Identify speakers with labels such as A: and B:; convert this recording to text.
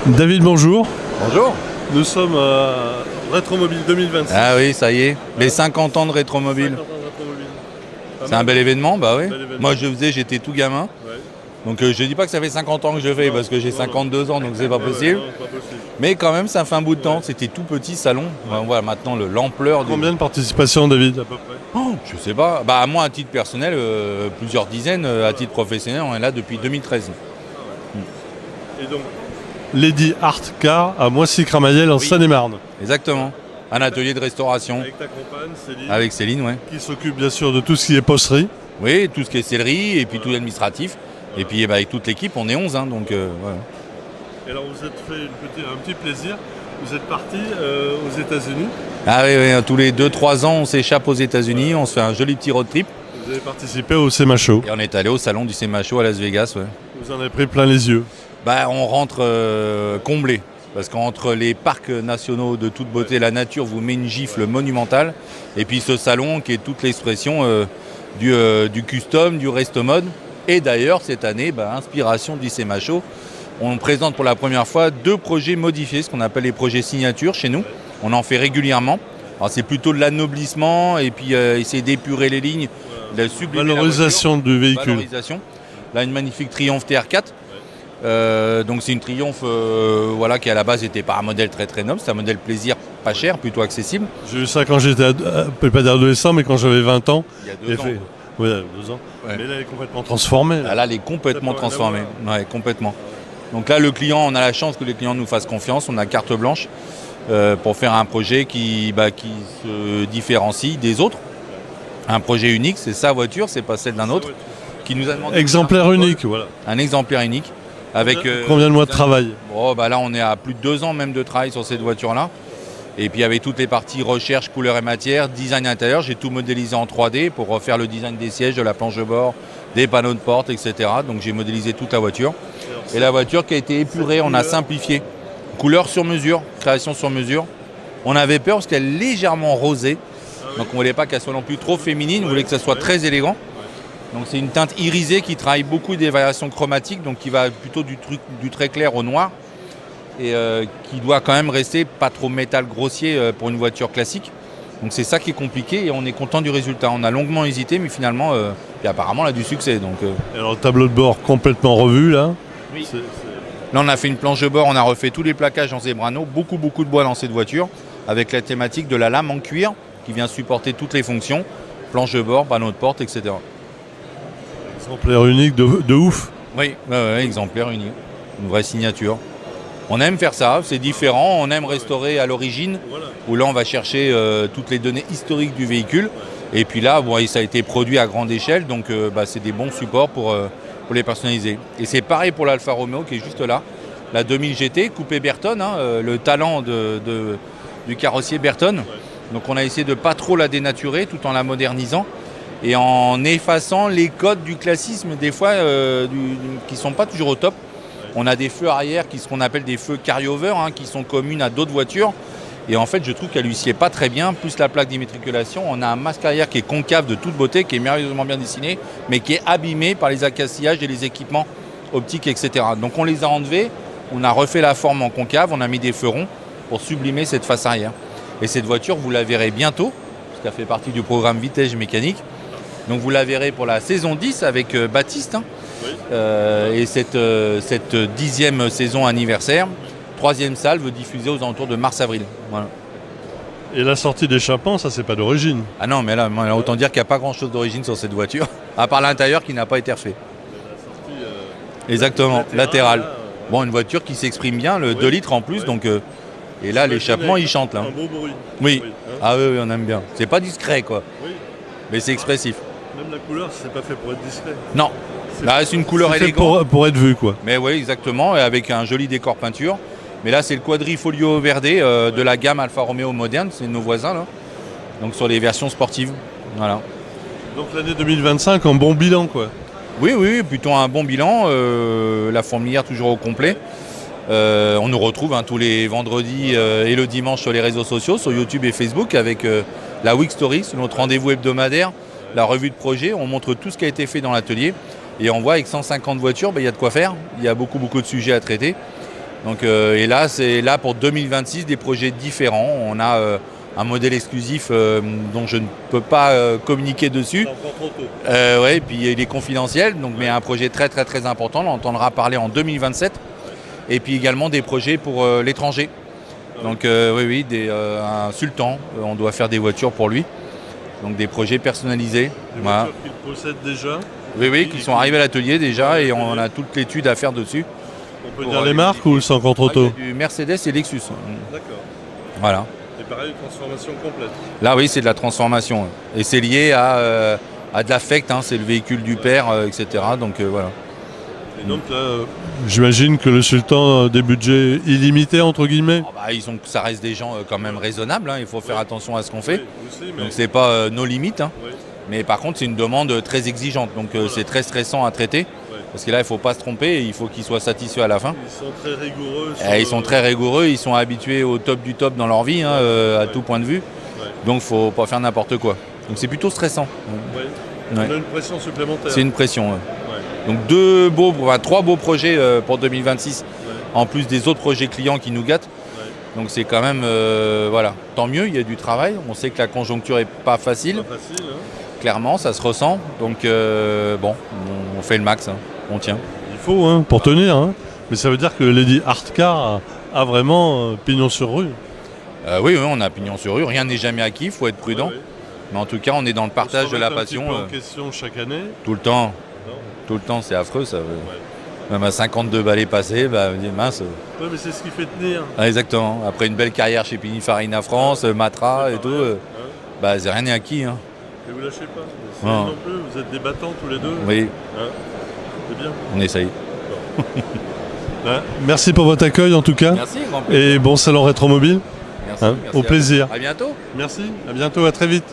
A: David, bonjour.
B: Bonjour.
A: Nous sommes à Rétromobile 2026.
B: Ah oui, ça y est, les 50 ans de Rétromobile.
A: 50 ans de Rétromobile.
B: C'est un bel événement, bah oui.
A: Bel événement.
B: Moi j'étais tout gamin.
A: Ouais.
B: Donc je dis pas que ça fait 50 ans que je fais parce que j'ai 52 ans, donc c'est pas possible.
A: Non, pas possible.
B: Mais quand même, ça fait un bout de temps. C'était tout petit salon. Enfin, voilà, maintenant l'ampleur
A: Combien de participations, David, à peu près?
B: Je sais pas. Bah moi, à titre personnel, plusieurs dizaines. À titre professionnel, on est là depuis 2013.
A: Et donc, Lady Art Car à Moissy-Cramayel en
B: Oui.
A: Seine-et-Marne.
B: Exactement. Un atelier de restauration
A: Avec ta compagne, Céline,
B: avec Céline, ouais.
A: qui s'occupe bien sûr de tout ce qui est posterie.
B: Oui, tout ce qui est sellerie et puis tout l'administratif. Et puis avec toute l'équipe, on est 11, hein, donc voilà.
A: Et alors, vous êtes fait un petit plaisir. Vous êtes parti aux États-Unis.
B: Ah oui, oui, tous les 2-3 ans, on s'échappe aux États-Unis, on se fait un joli petit road trip
A: Vous avez participé au SEMA Show.
B: et on est allé au salon du SEMA Show à Las Vegas. Ouais.
A: Vous en avez pris plein les yeux.
B: Bah, on rentre comblé parce qu'entre les parcs nationaux de toute beauté, la nature vous met une gifle monumentale et puis ce salon qui est toute l'expression du custom, du resto mode et d'ailleurs cette année, inspiration du SEMA Show, on présente pour la première fois 2 projets modifiés, ce qu'on appelle les projets signature chez nous. On en fait régulièrement. Alors c'est plutôt de l'anoblissement et puis essayer d'épurer les lignes, de sublimer la
A: Valorisation du véhicule.
B: valorisation. Là, une magnifique Triumph TR4. Donc c'est une Triumph qui à la base n'était pas un modèle très très noble, c'est un modèle plaisir pas cher, plutôt accessible.
A: J'ai eu ça quand j'étais, peut pas dire adolescent, mais quand j'avais 20 ans.
B: Il y a 2 ans.
A: Oui, 2 ans.
B: Ouais.
A: Mais là, elle est complètement transformée.
B: Là, elle est complètement
A: Ça pourrait
B: transformée. Ouais, complètement. Donc là, le client, on a la chance que les clients nous fassent confiance, on a carte blanche pour faire un projet qui se différencie des autres. Un projet unique, c'est sa voiture, c'est pas celle d'un autre. Qui nous a demandé
A: Exemplaire unique, voilà.
B: un exemplaire unique. Avec,
A: Combien de mois de travail?
B: Là, on est à plus de 2 ans même de travail sur cette voiture-là. Et puis avec toutes les parties recherche, couleur et matière, design intérieur, j'ai tout modélisé en 3D pour refaire le design des sièges, de la planche de bord, des panneaux de porte, etc. Donc j'ai modélisé toute la voiture. Et la voiture qui a été épurée, on a simplifié. Couleur sur mesure, création sur mesure. On avait peur parce qu'elle est légèrement rosée. Donc on ne voulait pas qu'elle soit non plus trop féminine, on voulait que ça soit très élégant. Donc c'est une teinte irisée qui travaille beaucoup des variations chromatiques, donc qui va plutôt du très clair au noir. Et qui doit quand même rester pas trop métal grossier pour une voiture classique. Donc c'est ça qui est compliqué et on est content du résultat. On a longuement hésité mais finalement, et apparemment on a du succès. Donc,
A: Et alors le tableau de bord complètement revu là.
B: Oui. Là on a fait une planche de bord, on a refait tous les plaquages en Zebrano, beaucoup de bois dans cette voiture, avec la thématique de la lame en cuir qui vient supporter toutes les fonctions, planche de bord, panneaux de porte, etc.
A: Exemplaire unique de ouf.
B: Oui, exemplaire unique, une vraie signature. On aime faire ça, c'est différent, on aime restaurer à l'origine, où là on va chercher toutes les données historiques du véhicule. Et puis là, ça a été produit à grande échelle, donc c'est des bons supports pour les personnaliser. Et c'est pareil pour l'Alfa Romeo qui est juste là, la 2000 GT, coupé Bertone, le talent du carrossier Bertone. Donc on a essayé de ne pas trop la dénaturer tout en la modernisant et en effaçant les codes du classisme des fois qui ne sont pas toujours au top. On a des feux arrière ce qu'on appelle des feux carry-over qui sont communes à d'autres voitures. Et en fait, je trouve qu'elle lui sied pas très bien. Plus la plaque d'immatriculation, on a un masque arrière qui est concave de toute beauté, qui est merveilleusement bien dessiné, mais qui est abîmé par les accasillages et les équipements optiques, etc. Donc on les a enlevés, on a refait la forme en concave, on a mis des feux ronds pour sublimer cette face arrière. Et cette voiture, vous la verrez bientôt, parce qu'elle fait partie du programme Vitesse Mécanique. Donc vous la verrez pour la saison 10 avec Baptiste. Et cette 10e saison anniversaire, 3e salve diffusée aux alentours de mars-avril. Voilà.
A: Et la sortie d'échappement, ça c'est pas d'origine.
B: Ah non, mais là, autant dire qu'il n'y a pas grand-chose d'origine sur cette voiture, à part l'intérieur qui n'a pas été refait. Exactement, latérale. Bon, une voiture qui s'exprime bien, le 2 litres en plus, donc... et là, l'échappement, il chante, là.
A: Un beau bruit.
B: Oui. Ah oui, on aime bien. C'est pas discret, quoi.
A: Oui.
B: Mais c'est expressif.
A: Même la couleur, c'est pas fait pour être discret.
B: Non. C'est une couleur
A: C'est fait
B: élégante.
A: pour être vu, quoi.
B: Mais oui, exactement, et avec un joli décor peinture. Mais là, c'est le Quadrifoglio Verde de la gamme Alfa Romeo moderne, c'est nos voisins, là. Donc sur les versions sportives. Voilà.
A: Donc l'année 2025, un bon bilan, quoi.
B: Oui, plutôt un bon bilan. La fourmilière toujours au complet. On nous retrouve tous les vendredis et le dimanche sur les réseaux sociaux, sur YouTube et Facebook, avec la Week Story, c'est notre rendez-vous hebdomadaire, la revue de projet. On montre tout ce qui a été fait dans l'atelier. Et on voit avec 150 voitures, il y a de quoi faire. Il y a beaucoup de sujets à traiter. Donc, et là, c'est là pour 2026 des projets différents. On a un modèle exclusif dont je ne peux pas communiquer dessus.
A: C'est encore trop tôt.
B: Ouais, puis il est confidentiel, donc, mais un projet très très très important. On entendra parler en 2027. Et puis également des projets pour l'étranger. Donc oui, un sultan, on doit faire des voitures pour lui. Donc des projets personnalisés.
A: Des
B: Voilà.
A: voitures qu'il possède déjà.
B: Oui, qui sont arrivés à l'atelier déjà et on a toute l'étude à faire dessus.
A: On peut dire les marques ou c'est encore trop tôt?
B: Il y a du Mercedes et Lexus.
A: D'accord.
B: Voilà.
A: Et pareil, transformation complète.
B: Là oui, c'est de la transformation. Et c'est lié à de l'affect, hein, c'est le véhicule du père, etc. Donc voilà.
A: Et donc là, j'imagine que le sultan a des budgets illimités, entre guillemets.
B: Oh, bah, ça reste des gens quand même raisonnables, hein, il faut faire attention à ce qu'on fait.
A: Oui, aussi, mais...
B: Donc c'est pas nos limites. Hein.
A: Oui.
B: Mais par contre, c'est une demande très exigeante. Donc c'est très stressant à traiter.
A: Ouais.
B: Parce que là, il ne faut pas se tromper, il faut qu'ils soient satisfaits à la fin.
A: Ils sont très rigoureux.
B: Ils sont très rigoureux, ils sont habitués au top du top dans leur vie, hein, à tout point de vue.
A: Ouais.
B: Donc il ne faut pas faire n'importe quoi. Donc c'est plutôt stressant.
A: Ouais.
B: Ouais.
A: On a une pression supplémentaire.
B: C'est une pression. Ouais.
A: Ouais.
B: Donc 3 beaux projets pour 2026,
A: Ouais.
B: en plus des autres projets clients qui nous gâtent.
A: Ouais.
B: Donc c'est quand même, voilà, tant mieux, il y a du travail. On sait que la conjoncture n'est pas facile,
A: Pas facile, hein.
B: clairement, ça se ressent. Donc bon, on fait le max, hein, on tient.
A: Il faut, hein, pour tenir. Hein. Mais ça veut dire que Lady Hardcar a vraiment pignon sur rue.
B: Oui, on a pignon sur rue, rien n'est jamais acquis, il faut être prudent.
A: Ouais, ouais.
B: Mais en tout cas, on est dans le partage de la passion
A: On se remet un petit peu en question chaque année.
B: tout le temps.
A: Non.
B: Tout le temps, c'est affreux ça. Même à 52 balais passés, bah, on dit, mince.
A: Ouais, mais c'est ce qui fait tenir.
B: Ah, exactement. Après une belle carrière chez Pininfarina France, Matra et tout,
A: Hein.
B: bah, c'est rien n'est acquis. Hein.
A: Et vous lâchez pas. C'est
B: Non.
A: non plus, vous êtes des battants tous les deux.
B: Oui,
A: Hein. C'est bien.
B: on essaye.
A: Hein. Merci pour votre accueil en tout cas.
B: Merci, grand plaisir.
A: Et bon salon rétromobile.
B: Merci,
A: Hein,
B: merci
A: au
B: à vous.
A: plaisir.
B: À bientôt.
A: Merci, à bientôt, à très vite.